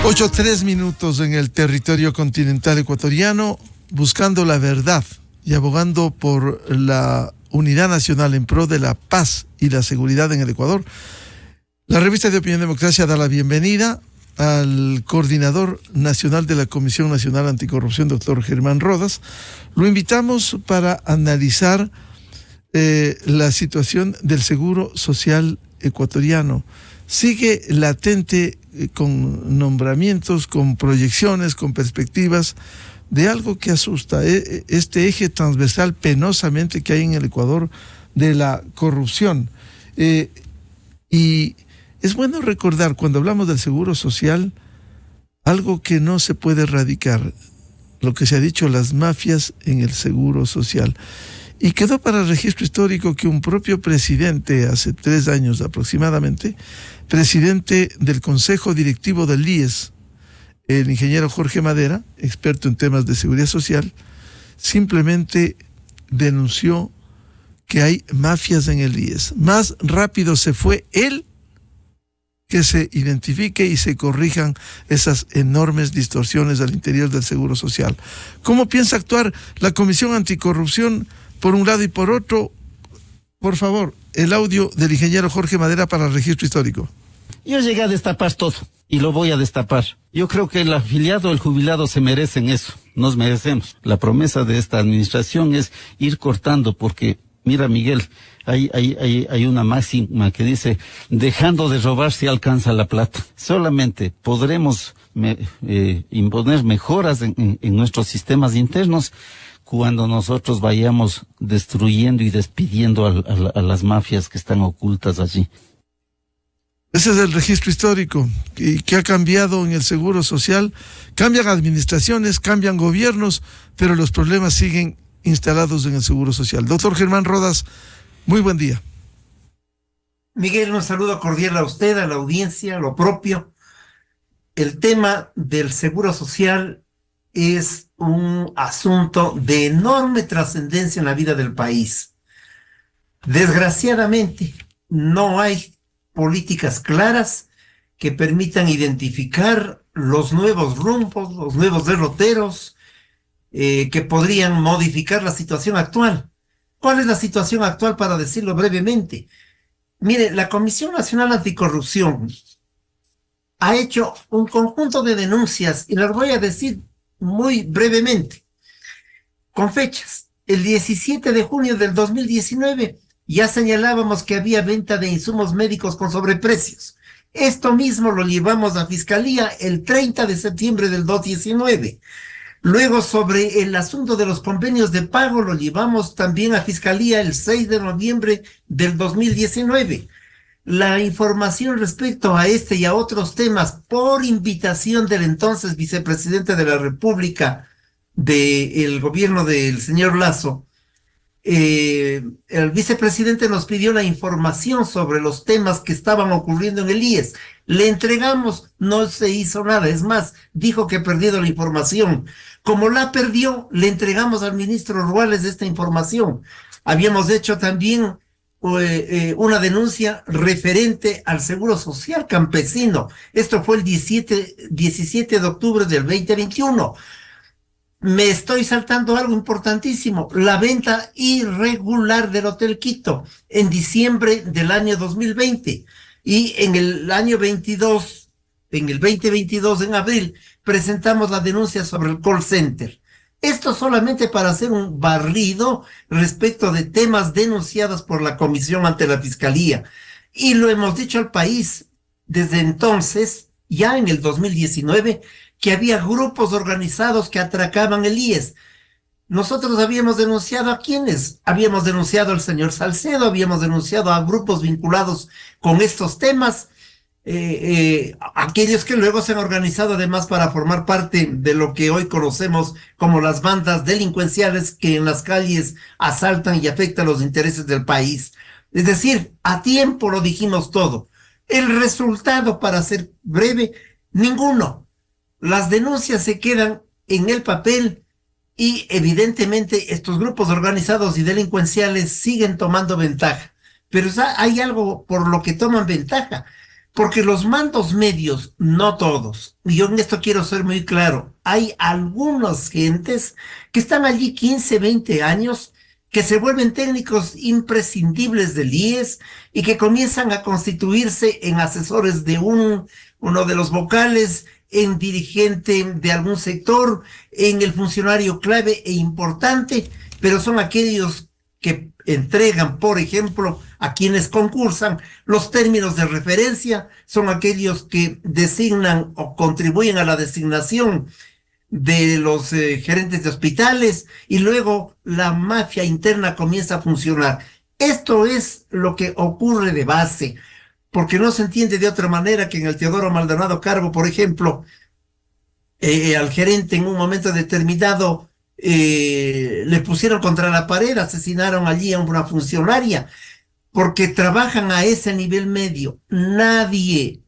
8:03 en el territorio continental ecuatoriano, buscando la verdad y abogando por la unidad nacional en pro de la paz y la seguridad en el Ecuador. La revista de Opinión Democracia da la bienvenida al coordinador nacional de la Comisión Nacional Anticorrupción, doctor Germán Rodas. Lo invitamos para analizar la situación del Seguro Social ecuatoriano. Sigue latente con nombramientos, con proyecciones, con perspectivas de algo que asusta, este eje transversal penosamente que hay en el Ecuador de la corrupción. Y es bueno recordar, cuando hablamos del Seguro Social, algo que no se puede erradicar, lo que se ha dicho, las mafias en el Seguro Social. Y quedó para el registro histórico que un propio presidente, hace 3 años aproximadamente, presidente del Consejo Directivo del IES, el ingeniero Jorge Madera, experto en temas de seguridad social, simplemente denunció que hay mafias en el IES. Más rápido se fue él que se identifique y se corrijan esas enormes distorsiones al interior del Seguro Social. ¿Cómo piensa actuar la Comisión Anticorrupción por un lado y por otro? Por favor, el audio del ingeniero Jorge Madera para el registro histórico. Yo llegué a destapar todo y lo voy a destapar. Yo creo que el afiliado o el jubilado se merecen eso, nos merecemos. La promesa de esta administración es ir cortando, porque mira, Miguel, hay una máxima que dice: dejando de robar se alcanza la plata. Solamente podremos imponer mejoras en nuestros sistemas internos cuando nosotros vayamos destruyendo y despidiendo a las mafias que están ocultas allí. Ese es el registro histórico que ha cambiado en el Seguro Social. Cambian administraciones, cambian gobiernos, pero los problemas siguen instalados en el Seguro Social. Doctor Germán Rodas, muy buen día. Miguel, un saludo cordial a usted, a la audiencia, a lo propio. El tema del Seguro Social es un asunto de enorme trascendencia en la vida del país. Desgraciadamente, no hay políticas claras que permitan identificar los nuevos rumbos, los nuevos derroteros que podrían modificar la situación actual. ¿Cuál es la situación actual, para decirlo brevemente? Mire, la Comisión Nacional Anticorrupción ha hecho un conjunto de denuncias, y las voy a decir muy brevemente, con fechas. El 17 de junio del 2019 ya señalábamos que había venta de insumos médicos con sobreprecios. Esto mismo lo llevamos a Fiscalía el 30 de septiembre del 2019. Luego, sobre el asunto de los convenios de pago, lo llevamos también a Fiscalía el 6 de noviembre del 2019. La información respecto a este y a otros temas, por invitación del entonces vicepresidente de la República del gobierno del señor Lasso, el vicepresidente nos pidió la información sobre los temas que estaban ocurriendo en el IES. Le entregamos, no se hizo nada. Es más, dijo que ha perdido la información. Como la perdió, le entregamos al ministro Ruales esta información. Habíamos hecho también una denuncia referente al Seguro Social campesino. Esto fue el 17 de octubre del 2021. Me estoy saltando algo importantísimo: la venta irregular del Hotel Quito en diciembre del año 2020. Y en el año 22, en el 2022, en abril, presentamos la denuncia sobre el call center. Esto solamente para hacer un barrido respecto de temas denunciados por la Comisión ante la Fiscalía. Y lo hemos dicho al país desde entonces, ya en el 2019, que había grupos organizados que atracaban el IES. Nosotros habíamos denunciado ¿a quiénes? Habíamos denunciado al señor Salcedo, habíamos denunciado a grupos vinculados con estos temas, aquellos que luego se han organizado además para formar parte de lo que hoy conocemos como las bandas delincuenciales que en las calles asaltan y afectan los intereses del país. Es decir, a tiempo lo dijimos todo. El resultado, para ser breve, ninguno. Las denuncias se quedan en el papel y evidentemente estos grupos organizados y delincuenciales siguen tomando ventaja. Pero hay algo por lo que toman ventaja. Porque los mandos medios, no todos, y yo en esto quiero ser muy claro, hay algunas gentes que están allí 15, 20 años, que se vuelven técnicos imprescindibles del IES y que comienzan a constituirse en asesores de uno de los vocales, en dirigente de algún sector, en el funcionario clave e importante, pero son aquellos que entregan, por ejemplo, a quienes concursan los términos de referencia, son aquellos que designan o contribuyen a la designación de los gerentes de hospitales, y luego la mafia interna comienza a funcionar. Esto es lo que ocurre de base, porque no se entiende de otra manera que en el Teodoro Maldonado Carbo, por ejemplo, al gerente en un momento determinado le pusieron contra la pared, asesinaron allí a una funcionaria, porque trabajan a ese nivel medio. Nadie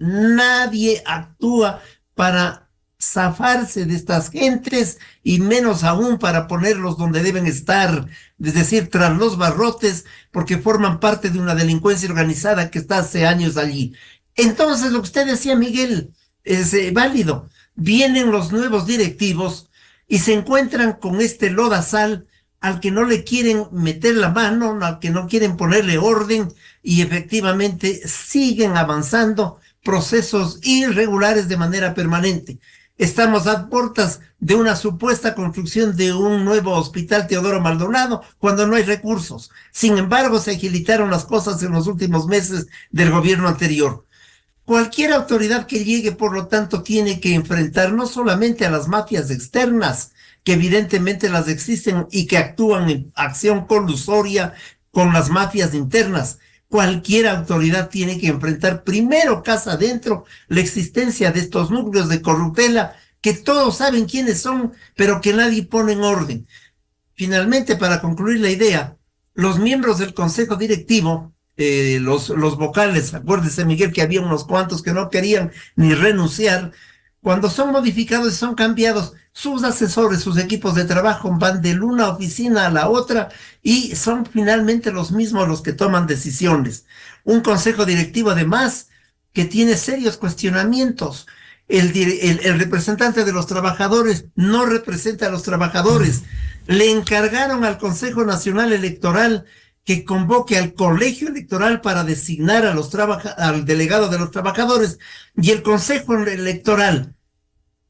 actúa para zafarse de estas gentes, y menos aún para ponerlos donde deben estar, es decir, tras los barrotes, porque forman parte de una delincuencia organizada que está hace años allí. Entonces, lo que usted decía, Miguel, es válido. Vienen los nuevos directivos y se encuentran con este lodazal al que no le quieren meter la mano, al que no quieren ponerle orden, y efectivamente siguen avanzando procesos irregulares de manera permanente. Estamos a puertas de una supuesta construcción de un nuevo hospital Teodoro Maldonado cuando no hay recursos. Sin embargo, se agilitaron las cosas en los últimos meses del gobierno anterior. Cualquier autoridad que llegue, por lo tanto, tiene que enfrentar no solamente a las mafias externas, que evidentemente las existen y que actúan en acción colusoria con las mafias internas. Cualquier autoridad tiene que enfrentar primero casa adentro la existencia de estos núcleos de corruptela que todos saben quiénes son, pero que nadie pone en orden. Finalmente, para concluir la idea, los miembros del consejo directivo, los vocales, acuérdese, Miguel, que había unos cuantos que no querían ni renunciar, cuando son modificados y son cambiados, sus asesores, sus equipos de trabajo van de una oficina a la otra y son finalmente los mismos los que toman decisiones. Un consejo directivo, además, que tiene serios cuestionamientos. El representante de los trabajadores no representa a los trabajadores. Le encargaron al Consejo Nacional Electoral que convoque al colegio electoral para designar al delegado de los trabajadores, y el Consejo Electoral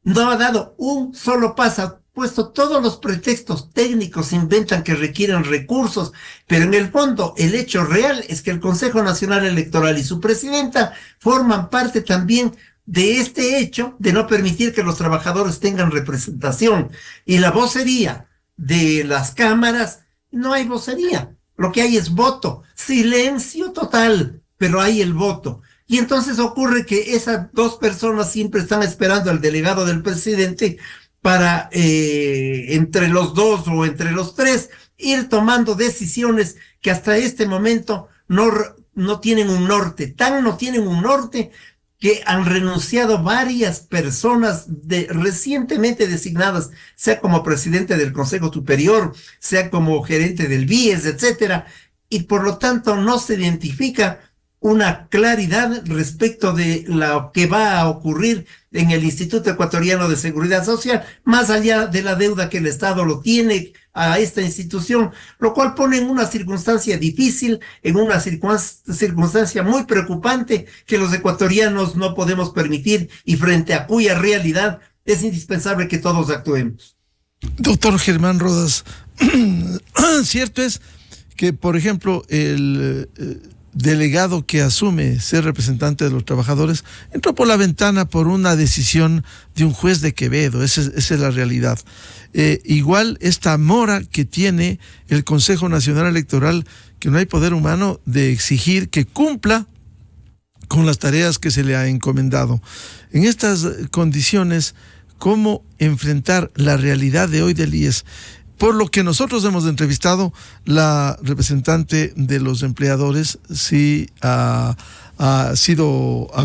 no ha dado un solo paso, ha puesto todos los pretextos técnicos, inventan que requieren recursos, pero en el fondo el hecho real es que el Consejo Nacional Electoral y su presidenta forman parte también de este hecho de no permitir que los trabajadores tengan representación. Y la vocería de las cámaras, no hay vocería, lo que hay es voto, silencio total, pero hay el voto. Y entonces ocurre que esas dos personas siempre están esperando al delegado del presidente para, entre los dos o entre los tres, ir tomando decisiones que hasta este momento no tienen un norte. Tan no tienen un norte que han renunciado varias personas recientemente designadas, sea como presidente del Consejo Superior, sea como gerente del BIES, etcétera, y por lo tanto no se identifica una claridad respecto de lo que va a ocurrir en el Instituto Ecuatoriano de Seguridad Social, más allá de la deuda que el Estado lo tiene a esta institución, lo cual pone en una circunstancia difícil, en una circunstancia muy preocupante que los ecuatorianos no podemos permitir y frente a cuya realidad es indispensable que todos actuemos. Doctor Germán Rodas, cierto es que, por ejemplo, el delegado que asume ser representante de los trabajadores entró por la ventana por una decisión de un juez de Quevedo. Esa es la realidad. Igual esta mora que tiene el Consejo Nacional Electoral, que no hay poder humano de exigir que cumpla con las tareas que se le ha encomendado. En estas condiciones, ¿cómo enfrentar la realidad de hoy del IES? Por lo que nosotros hemos entrevistado, la representante de los empleadores sí ha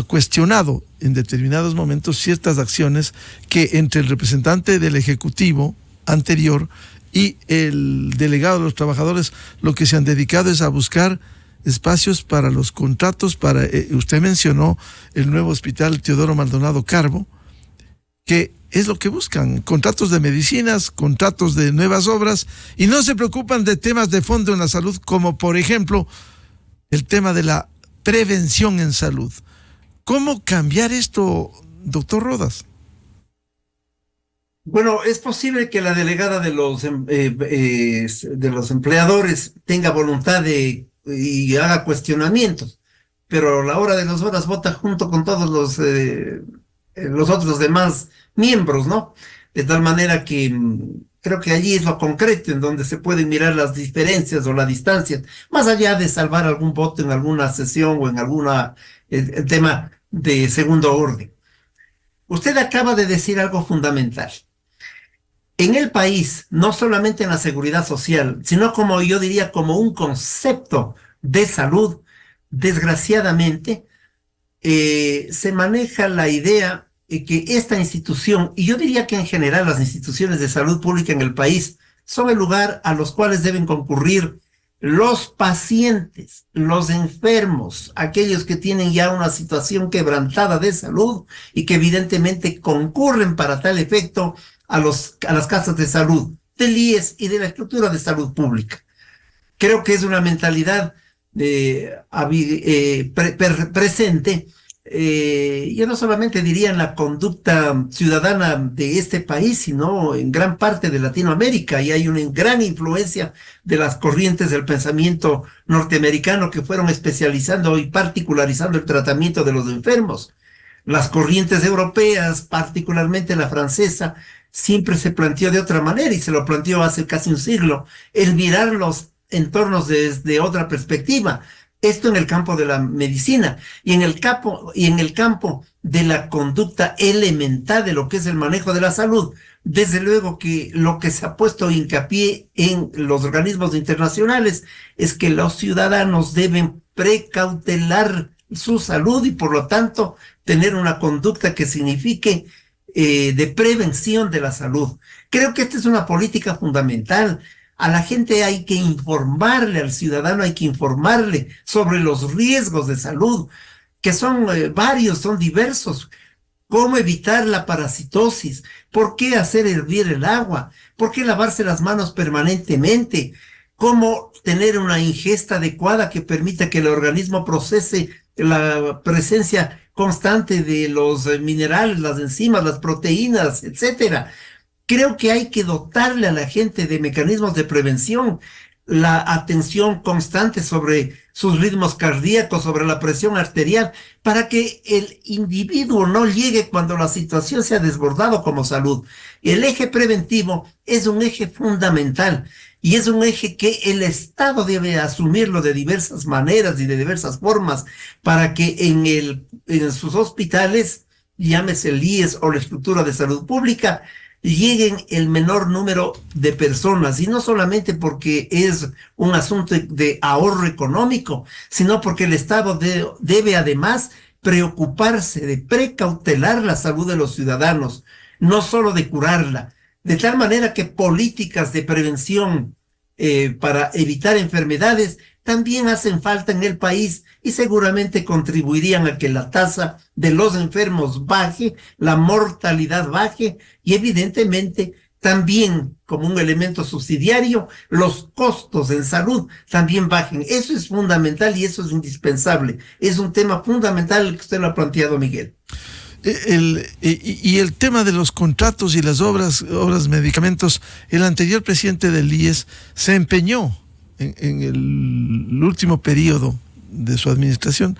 cuestionado en determinados momentos ciertas acciones que entre el representante del Ejecutivo anterior y el delegado de los trabajadores lo que se han dedicado es a buscar espacios para los contratos, para, usted mencionó el nuevo hospital Teodoro Maldonado Carbo, que es lo que buscan, contratos de medicinas, contratos de nuevas obras, y no se preocupan de temas de fondo en la salud, como por ejemplo el tema de la prevención en salud. ¿Cómo cambiar esto, doctor Rodas? Bueno, es posible que la delegada de los empleadores tenga voluntad y haga cuestionamientos, pero a la hora de las horas vota junto con todos los otros demás miembros, ¿no? De tal manera que creo que allí es lo concreto en donde se pueden mirar las diferencias o las distancias, más allá de salvar algún voto en alguna sesión o en alguna tema de segundo orden. Usted acaba de decir algo fundamental. En el país, no solamente en la seguridad social, sino como yo diría, como un concepto de salud, desgraciadamente, se maneja la idea de que esta institución, y yo diría que en general las instituciones de salud pública en el país, son el lugar a los cuales deben concurrir los pacientes, los enfermos, aquellos que tienen ya una situación quebrantada de salud y que evidentemente concurren para tal efecto a las casas de salud, del IES y de la estructura de salud pública. Creo que es una mentalidad presente, yo no solamente diría en la conducta ciudadana de este país, sino en gran parte de Latinoamérica, y hay una gran influencia de las corrientes del pensamiento norteamericano que fueron especializando y particularizando el tratamiento de los enfermos. Las corrientes europeas, particularmente la francesa, siempre se planteó de otra manera, y se lo planteó hace casi un siglo, el mirar los entornos desde otra perspectiva. Esto en el campo de la medicina y en el campo de la conducta elemental de lo que es el manejo de la salud. Desde luego que lo que se ha puesto hincapié en los organismos internacionales es que los ciudadanos deben precautelar su salud y por lo tanto tener una conducta que signifique de prevención de la salud. Creo que esta es una política fundamental. A la gente hay que informarle, al ciudadano hay que informarle sobre los riesgos de salud, que son varios, son diversos. ¿Cómo evitar la parasitosis? ¿Por qué hacer hervir el agua? ¿Por qué lavarse las manos permanentemente? ¿Cómo tener una ingesta adecuada que permita que el organismo procese la presencia constante de los minerales, las enzimas, las proteínas, etcétera? Creo que hay que dotarle a la gente de mecanismos de prevención, la atención constante sobre sus ritmos cardíacos, sobre la presión arterial, para que el individuo no llegue cuando la situación se ha desbordado como salud. El eje preventivo es un eje fundamental y es un eje que el Estado debe asumirlo de diversas maneras y de diversas formas para que en sus hospitales, llámese el IES o la estructura de salud pública, lleguen el menor número de personas, y no solamente porque es un asunto de ahorro económico, sino porque el Estado debe además preocuparse de precautelar la salud de los ciudadanos, no solo de curarla, de tal manera que políticas de prevención para evitar enfermedades también hacen falta en el país y seguramente contribuirían a que la tasa de los enfermos baje, la mortalidad baje y evidentemente también como un elemento subsidiario los costos en salud también bajen. Eso es fundamental y eso es indispensable. Es un tema fundamental el que usted lo ha planteado, Miguel. El tema de los contratos y las obras, medicamentos, el anterior presidente del IES se empeñó en el último periodo de su administración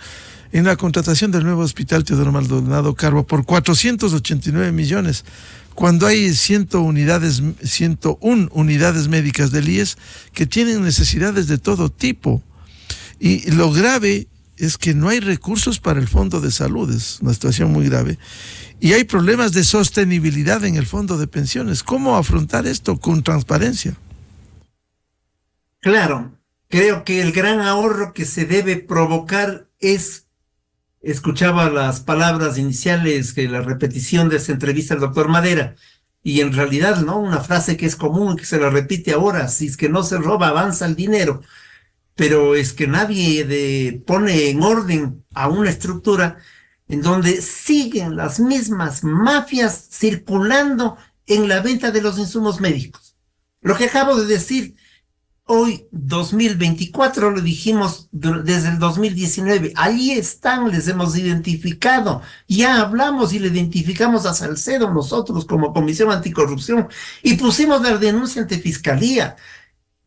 en la contratación del nuevo hospital Teodoro Maldonado Carbo por 489 millones, cuando hay 101 unidades médicas del IES que tienen necesidades de todo tipo. Y lo grave es que no hay recursos para el Fondo de Salud, es una situación muy grave. Y hay problemas de sostenibilidad en el Fondo de Pensiones. ¿Cómo afrontar esto con transparencia? Claro, creo que el gran ahorro que se debe provocar es, escuchaba las palabras iniciales, que la repetición de esa entrevista al doctor Madera, y en realidad, ¿no? Una frase que es común y que se la repite ahora: si es que no se roba, avanza el dinero. pero es que nadie pone en orden a una estructura en donde siguen las mismas mafias circulando en la venta de los insumos médicos. Lo que acabo de decir, hoy 2024, lo dijimos desde el 2019, allí están, les hemos identificado, ya hablamos y le identificamos a Salcedo nosotros como Comisión Anticorrupción y pusimos la denuncia ante Fiscalía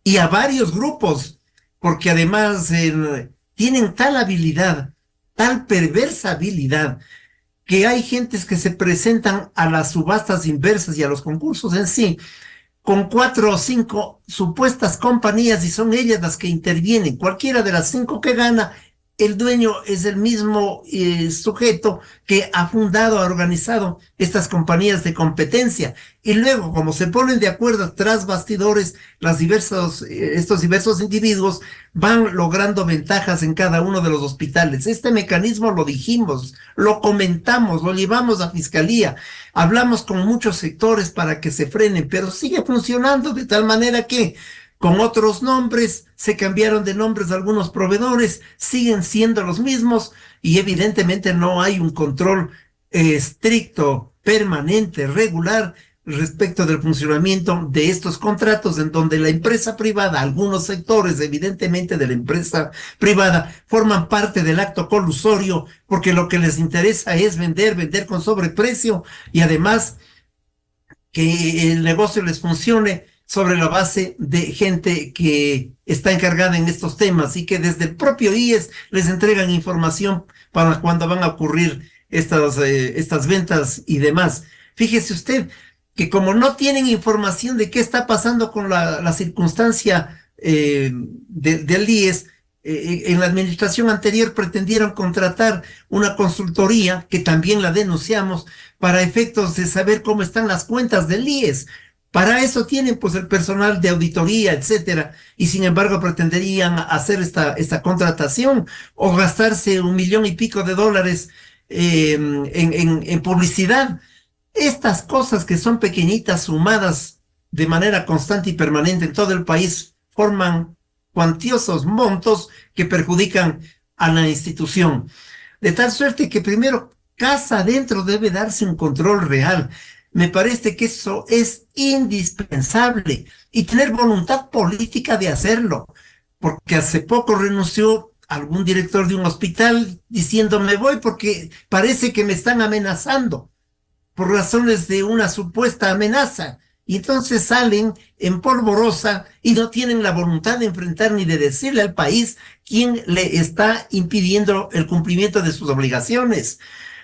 y a varios grupos, porque además tienen tal habilidad, tal perversa habilidad, que hay gentes que se presentan a las subastas inversas y a los concursos en sí, con 4 o 5 supuestas compañías y son ellas las que intervienen. Cualquiera de las 5 que gana, el dueño es el mismo sujeto que ha fundado, ha organizado estas compañías de competencia. Y luego, como se ponen de acuerdo tras bastidores, estos diversos individuos van logrando ventajas en cada uno de los hospitales. Este mecanismo lo dijimos, lo comentamos, lo llevamos a Fiscalía, hablamos con muchos sectores para que se frenen, pero sigue funcionando de tal manera que con otros nombres, se cambiaron de nombres algunos proveedores, siguen siendo los mismos y evidentemente no hay un control estricto, permanente, regular respecto del funcionamiento de estos contratos en donde la empresa privada, algunos sectores evidentemente de la empresa privada forman parte del acto colusorio porque lo que les interesa es vender con sobreprecio y además que el negocio les funcione sobre la base de gente que está encargada en estos temas y que desde el propio IES les entregan información para cuando van a ocurrir estas ventas y demás. Fíjese usted que como no tienen información de qué está pasando con la circunstancia del IES, en la administración anterior pretendieron contratar una consultoría, que también la denunciamos, para efectos de saber cómo están las cuentas del IES. Para eso tienen pues el personal de auditoría, etcétera, y sin embargo pretenderían hacer esta contratación o gastarse $1 millón y pico en publicidad. Estas cosas que son pequeñitas sumadas de manera constante y permanente en todo el país forman cuantiosos montos que perjudican a la institución. De tal suerte que primero, casa adentro debe darse un control real. Me parece que eso es indispensable y tener voluntad política de hacerlo, porque hace poco renunció algún director de un hospital diciendo me voy porque parece que me están amenazando por razones de una supuesta amenaza. Y entonces salen en polvorosa y no tienen la voluntad de enfrentar ni de decirle al país quién le está impidiendo el cumplimiento de sus obligaciones.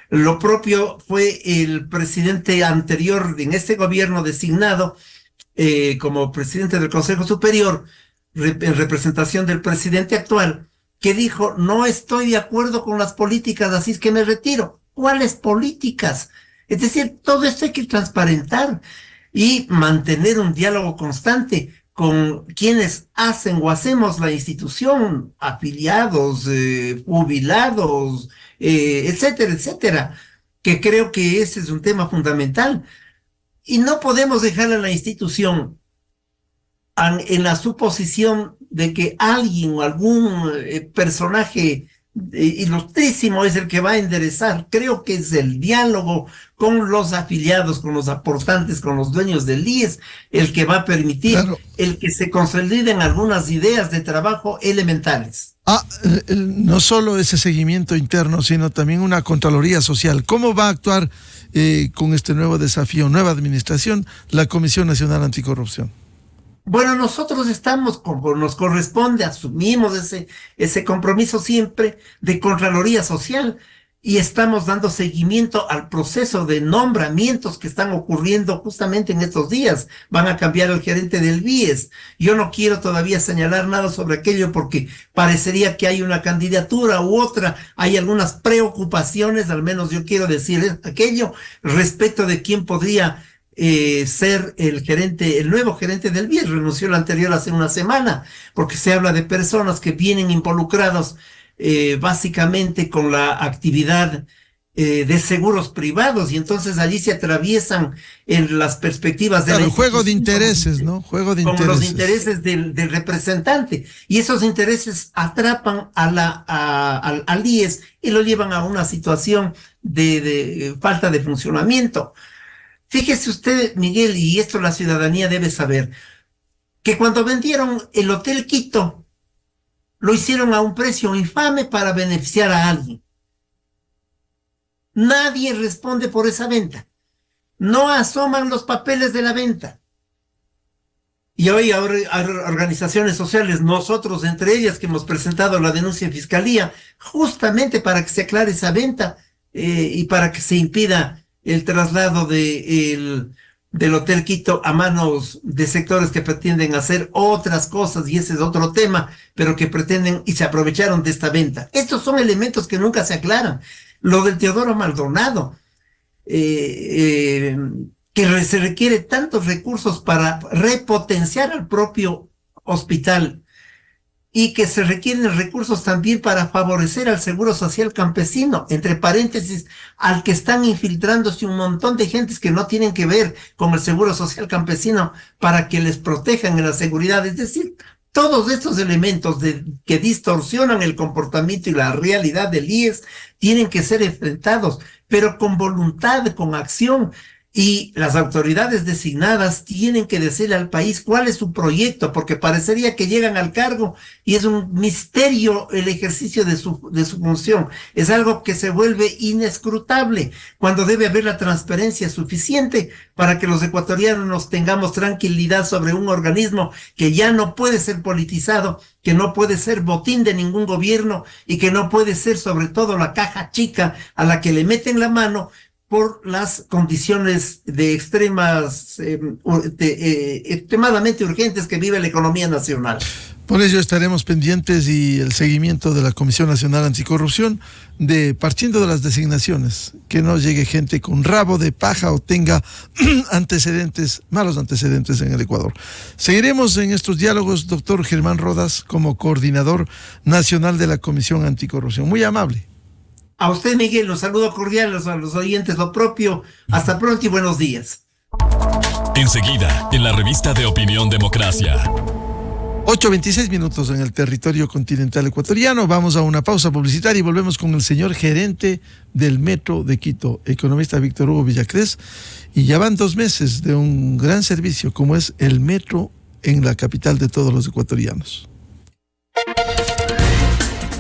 Lo propio fue el presidente anterior en este gobierno designado como presidente del Consejo Superior, en representación del presidente actual, que dijo, no estoy de acuerdo con las políticas, así es que me retiro. ¿Cuáles políticas? Es decir, todo esto hay que transparentar y mantener un diálogo constante con quienes hacen o hacemos la institución, afiliados, jubilados, etcétera, etcétera, que creo que ese es un tema fundamental. Y no podemos dejar a la institución en la suposición de que alguien o algún personaje ilustrísimo es el que va a enderezar. Creo que es el diálogo con los afiliados, con los aportantes, con los dueños del IES, el que va a permitir el que se consoliden algunas ideas de trabajo elementales. No solo ese seguimiento interno, sino también una Contraloría Social. ¿Cómo va a actuar con este nuevo desafío, nueva administración, la Comisión Nacional Anticorrupción? Bueno, nosotros estamos, como nos corresponde, asumimos ese compromiso siempre de Contraloría Social y estamos dando seguimiento al proceso de nombramientos que están ocurriendo justamente en estos días. Van a cambiar el gerente del BIES. Yo no quiero todavía señalar nada sobre aquello porque parecería que hay una candidatura u otra. Hay algunas preocupaciones, al menos yo quiero decir aquello, respecto de quién podría ser el nuevo gerente del BIES. Renunció el anterior hace una semana, porque se habla de personas que vienen involucrados básicamente con la actividad de seguros privados, y entonces allí se atraviesan en las perspectivas de claro, juego de intereses, ¿no? Juego de intereses. Como los intereses del representante, y esos intereses atrapan al IES y lo llevan a una situación de falta de funcionamiento. Fíjese usted, Miguel, y esto la ciudadanía debe saber, que cuando vendieron el Hotel Quito, lo hicieron a un precio infame para beneficiar a alguien. Nadie responde por esa venta. No asoman los papeles de la venta. Y hoy hay organizaciones sociales, nosotros entre ellas, que hemos presentado la denuncia en Fiscalía, justamente para que se aclare esa venta y para que se impida el traslado del Hotel Quito a manos de sectores que pretenden hacer otras cosas, y ese es otro tema, pero que pretenden y se aprovecharon de esta venta. Estos son elementos que nunca se aclaran. Lo del Teodoro Maldonado, que se requiere tantos recursos para repotenciar al propio hospital, y que se requieren recursos también para favorecer al Seguro Social Campesino, entre paréntesis, al que están infiltrándose un montón de gentes que no tienen que ver con el Seguro Social Campesino para que les protejan en la seguridad. Es decir, todos estos elementos que distorsionan el comportamiento y la realidad del IES tienen que ser enfrentados, pero con voluntad, con acción. Y las autoridades designadas tienen que decirle al país cuál es su proyecto, porque parecería que llegan al cargo y es un misterio el ejercicio de su función. Es algo que se vuelve inescrutable, cuando debe haber la transparencia suficiente para que los ecuatorianos tengamos tranquilidad sobre un organismo que ya no puede ser politizado, que no puede ser botín de ningún gobierno y que no puede ser sobre todo la caja chica a la que le meten la mano por las condiciones de extremadamente urgentes que vive la economía nacional. Por ello estaremos pendientes y el seguimiento de la Comisión Nacional Anticorrupción, partiendo de las designaciones, que no llegue gente con rabo de paja o tenga malos antecedentes en el Ecuador. Seguiremos en estos diálogos, doctor Germán Rodas, como coordinador nacional de la Comisión Anticorrupción. Muy amable. A usted, Miguel, los saludo cordiales, a los oyentes lo propio. Hasta pronto y buenos días. Enseguida, en la revista de Opinión Democracia. 8:26 minutos en el territorio continental ecuatoriano. Vamos a una pausa publicitaria y volvemos con el señor gerente del Metro de Quito, economista Víctor Hugo Villacrés. Y ya van 2 meses de un gran servicio como es el Metro en la capital de todos los ecuatorianos.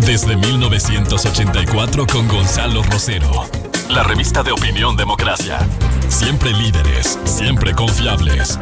Desde 1984 con Gonzalo Rosero. La revista de Opinión Democracia. Siempre líderes, siempre confiables.